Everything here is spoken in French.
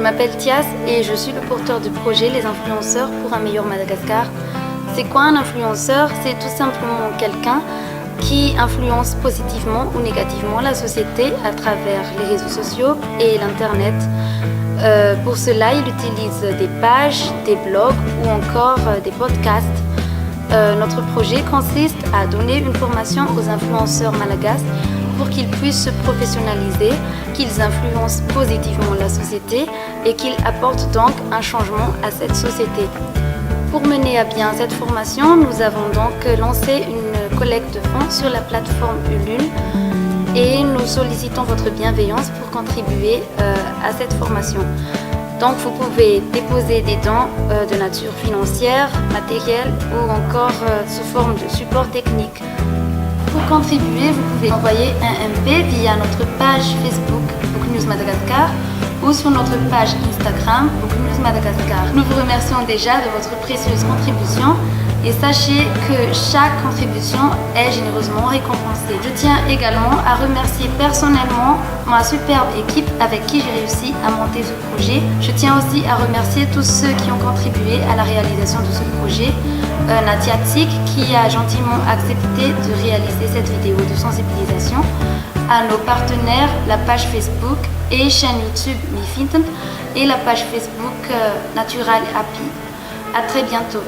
m'appelle Thias et je suis le porteur du projet Les influenceurs pour un meilleur Madagascar. C'est quoi un influenceur? C'est tout simplement quelqu'un qui influence positivement ou négativement la société à travers les réseaux sociaux et l'Internet. Pour cela, il utilise des pages, des blogs ou encore des podcasts. Notre projet consiste à donner une formation aux influenceurs malagasy pour qu'ils puissent se professionnaliser, qu'ils influencent positivement la société et qu'ils apportent donc un changement à cette société. Pour mener à bien cette formation, nous avons donc lancé une collecte de fonds sur la plateforme Ulule et nous sollicitons votre bienveillance pour contribuer à cette formation. Donc vous pouvez déposer des dons de nature financière, matérielle ou encore sous forme de support technique. Pour contribuer, vous pouvez envoyer un MP via notre page Facebook Book News Madagascar ou sur notre page Instagram Book News Madagascar. Nous vous remercions déjà de votre précieuse contribution et sachez que chaque contribution est généreusement récompensée. Je tiens également à remercier personnellement ma superbe équipe avec qui j'ai réussi à monter ce projet. Je tiens aussi à remercier tous ceux qui ont contribué à la réalisation de ce projet. Nadia Tsik qui a gentiment accepté de réaliser cette vidéo de sensibilisation, à nos partenaires, la page Facebook et chaîne YouTube Mifintent et la page Facebook Natural Happy. À très bientôt.